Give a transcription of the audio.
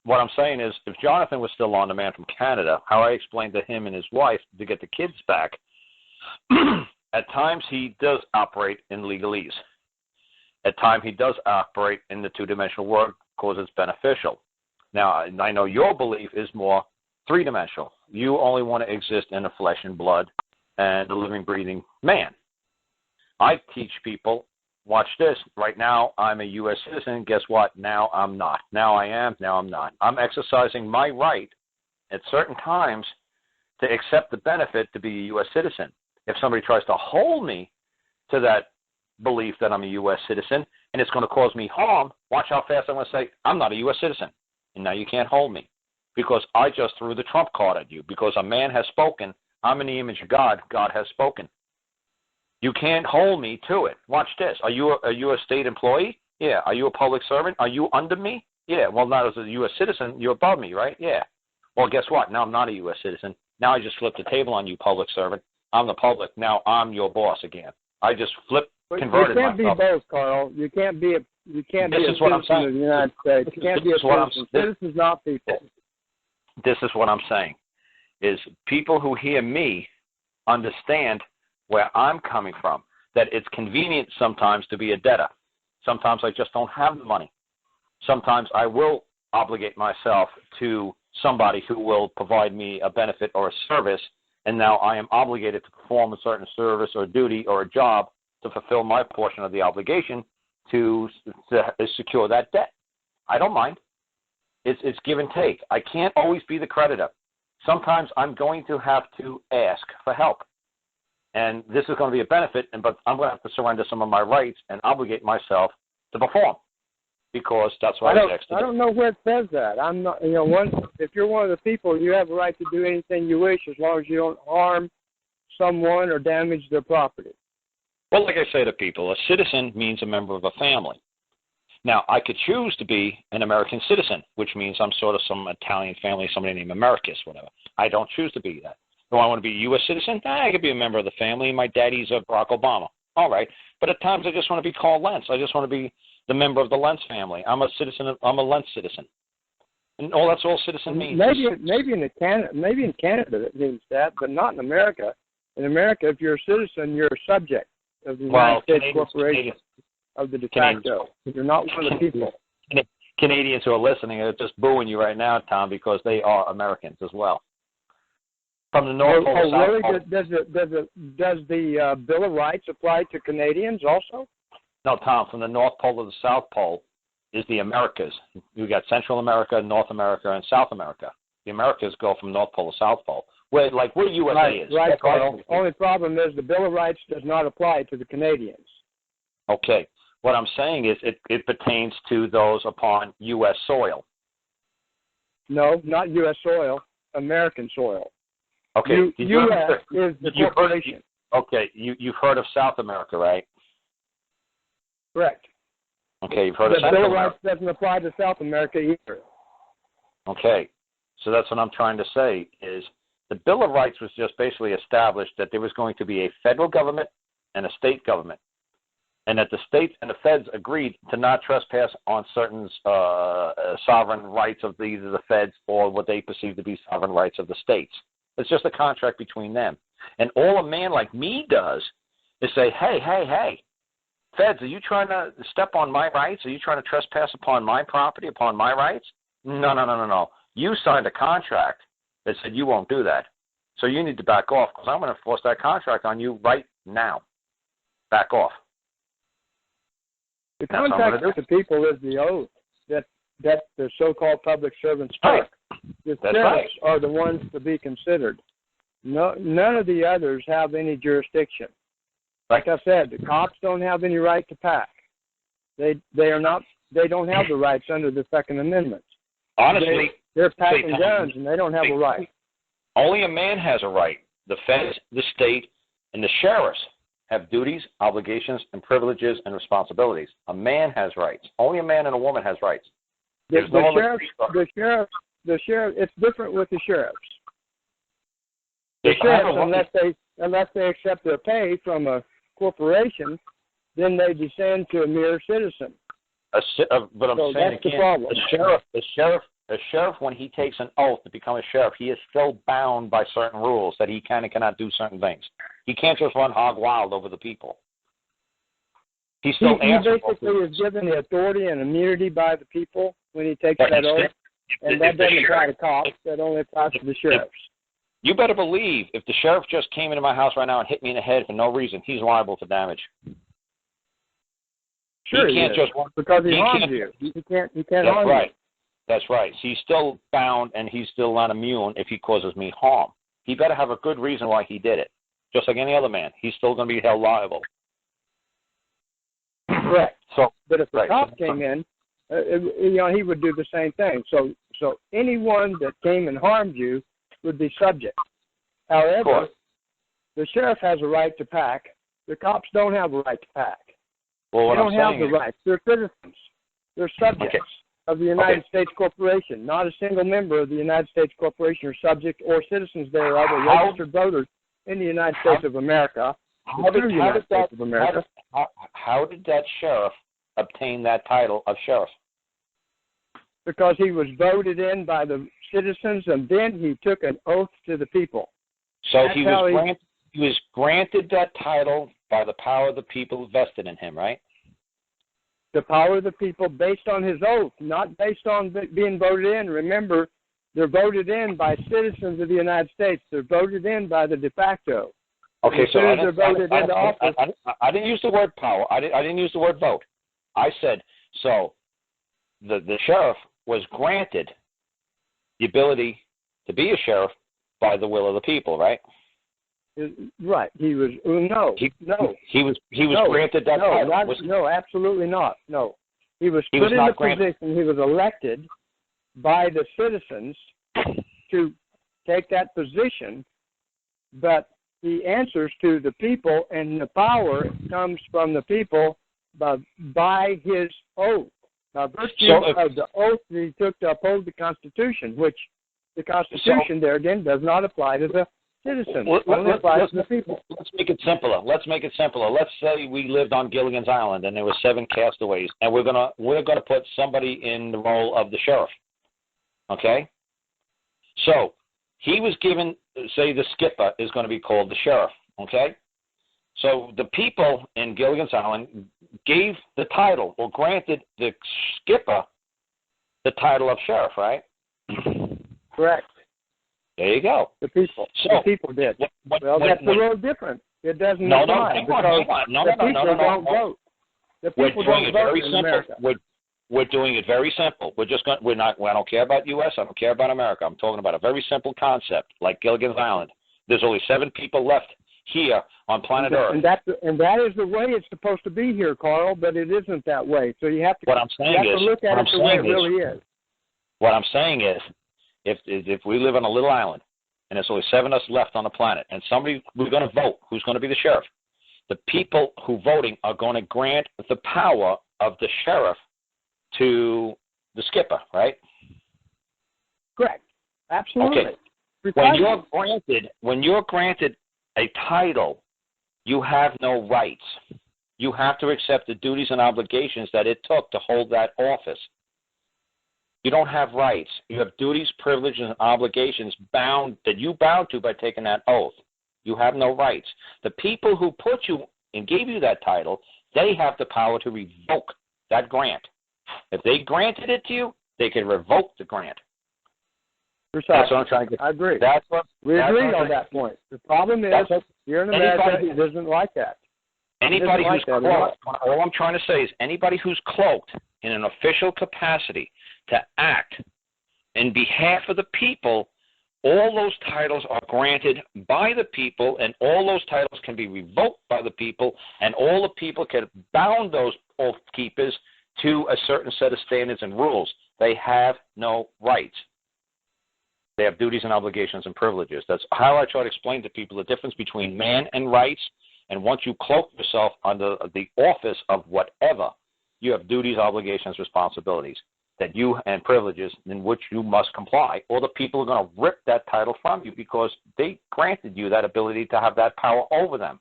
what I'm saying is, if Jonathan was still on, the man from Canada, how I explained to him and his wife to get the kids back, at times he does operate in legalese. At times he does operate in the two-dimensional world because it's beneficial. Now, I know your belief is more three-dimensional. You only want to exist in the flesh and blood and the living, breathing man. I teach people, watch this. Right now, I'm a U.S. citizen. Guess what? Now I'm not. Now I am. Now I'm not. I'm exercising my right at certain times to accept the benefit to be a U.S. citizen. If somebody tries to hold me to that belief that I'm a U.S. citizen and it's going to cause me harm, watch how fast I'm going to say, I'm not a U.S. citizen. And now you can't hold me because I just threw the trump card at you because a man has spoken. I'm in the image of God. God has spoken. You can't hold me to it. Watch this. Are you a state employee? Yeah. Are you a public servant? Are you under me? Yeah. Well, not as a U.S. citizen. You're above me, right? Yeah. Well, guess what? Now I'm not a U.S. citizen. Now I just flipped the table on you, public servant. I'm the public. Now I'm your boss again. I just converted myself. You can't be both, Carl. You can't be a citizen of the United States. You can't be a citizen. Citizens, not people. This is what I'm saying, is people who hear me understand where I'm coming from, that it's convenient sometimes to be a debtor. Sometimes I just don't have the money. Sometimes I will obligate myself to somebody who will provide me a benefit or a service, and now I am obligated to perform a certain service or duty or a job to fulfill my portion of the obligation to secure that debt. I don't mind. It's give and take. I can't always be the creditor. Sometimes I'm going to have to ask for help. And this is going to be a benefit, but I'm going to have to surrender some of my rights and obligate myself to perform because that's what I I don't know where it says that. I'm not, if you're one of the people, you have a right to do anything you wish as long as you don't harm someone or damage their property. Well, like I say to people, a citizen means a member of a family. Now, I could choose to be an American citizen, which means I'm sort of some Italian family, somebody named Americus, whatever. I don't choose to be that. Do I want to be a U.S. citizen? I could be a member of the family. My daddy's Barack Obama. All right. But at times I just want to be called Lentz. I just want to be the member of the Lentz family. I'm a Lentz citizen. And that's all citizen means. Maybe in Canada it means that, but not in America. In America, if you're a citizen, you're a subject of the United States Corporation. Of the de facto. You're not one of the people. Canadians who are listening are just booing you right now, Tom, because they are Americans as well. From the North Pole to South really? Pole. Does the Bill of Rights apply to Canadians also? No, Tom. From the North Pole to the South Pole is the Americas. You got Central America, North America, and South America. The Americas go from North Pole to South Pole. Where USA is. Right, Carl. Only problem is the Bill of Rights does not apply to the Canadians. Okay. What I'm saying is it pertains to those upon U.S. soil. No, not U.S. soil, American soil. Okay. U.S. is the corporation. Okay, you've heard of South America, right? Correct. Okay, you've heard of South America. The Bill of Rights doesn't apply to South America either. Okay, so that's what I'm trying to say is the Bill of Rights was just basically established that there was going to be a federal government and a state government. And that the states and the feds agreed to not trespass on certain sovereign rights of either the feds or what they perceive to be sovereign rights of the states. It's just a contract between them. And all a man like me does is say, hey, feds, are you trying to step on my rights? Are you trying to trespass upon my property, upon my rights? No. You signed a contract that said you won't do that. So you need to back off because I'm going to force that contract on you right now. Back off. The contract with the people is the oath that the so-called public servants took. The sheriffs are the ones to be considered. No, none of the others have any jurisdiction. Like I said, the cops don't have any right to pack. They don't have the rights under the Second Amendment. Honestly, they're packing guns and they don't have a right. Only a man has a right. The feds, the state, and the sheriffs have duties, obligations, and privileges and responsibilities. A man has rights. Only a man and a woman has rights. The sheriff, it's different with the sheriffs. The sheriffs, unless they accept their pay from a corporation, then they descend to a mere citizen. But I'm saying that's the problem. The sheriff a sheriff, when he takes an oath to become a sheriff, he is still bound by certain rules that he can and cannot do certain things. He can't just run hog wild over the people. He's still answerable. He basically is given the authority and immunity by the people when he takes that oath, and that doesn't apply to cops. That only applies to the sheriffs. You better believe if the sheriff just came into my house right now and hit me in the head for no reason, he's liable for damage. Sure, he can't just because he harmed you. He can't harm you. That's right. He's still bound, and he's still not immune if he causes me harm. He better have a good reason why he did it. Just like any other man, he's still going to be held liable. Correct. But if the cop came in, he would do the same thing. So anyone that came and harmed you would be subject. However, the sheriff has a right to pack. The cops don't have a right to pack. Well, they don't have the rights. They're citizens. They're subjects of the United States Corporation. Not a single member of the United States Corporation are subject or citizens thereof or registered voters in the United States of America. How did that sheriff obtain that title of sheriff? Because he was voted in by the citizens, and then he took an oath to the people. So he was granted that title by the power of the people vested in him, right? The power of the people based on his oath, not based on being voted in. Remember, they're voted in by citizens of the United States. They're voted in by the de facto. Okay, so I didn't use the word power. I didn't use the word vote. I said, so the sheriff was granted the ability to be a sheriff by the will of the people, right? Right. He was He was granted that title. No, absolutely not. No. He was put in the position. He was elected by the citizens to take that position, but he answers to the people, and the power comes from the people by his oath. By virtue of the oath that he took to uphold the Constitution, which the Constitution there again does not apply to the citizens. Let's make it simpler. Let's say we lived on Gilligan's Island and there were 7 castaways, and we're gonna put somebody in the role of the sheriff. Okay? So he was given, say the skipper is going to be called the sheriff. Okay? So the people in Gilligan's Island gave the title, or granted the skipper the title of sheriff, right? Correct. There you go. The people did. That's a little different. It doesn't apply because the people don't vote. The people don't vote in America. We're doing it very simple. I don't care about U.S. I don't care about America. I'm talking about a very simple concept, like Gilligan's Island. There's only 7 people left here on planet Earth. And that is the way it's supposed to be here, Carl, but it isn't that way. So you have to, look at it the way it really is. What I'm saying is, if we live on a little island and there's only 7 of us left on the planet, and we're going to vote who's going to be the sheriff, the people who voting are going to grant the power of the sheriff to the skipper, right? Correct. Absolutely. Okay. When you're granted a title, you have no rights. You have to accept the duties and obligations that it took to hold that office. You don't have rights. You have duties, privileges, and obligations that you bound to by taking that oath. You have no rights. The people who put you and gave you that title, they have the power to revoke that grant. If they granted it to you, they can revoke the grant. Precisely. That's what I'm trying to get. I agree. We agree on that point. The problem is, here in America, it isn't like that. Anybody who's cloaked, all I'm trying to say is anybody who's cloaked in an official capacity to act in behalf of the people, all those titles are granted by the people, and all those titles can be revoked by the people, and all the people can bound those oath keepers to a certain set of standards and rules. They have no rights. They have duties and obligations and privileges. That's how I try to explain to people the difference between man and rights. And once you cloak yourself under the office of whatever, you have duties, obligations, responsibilities and privileges in which you must comply, or the people are going to rip that title from you because they granted you that ability to have that power over them.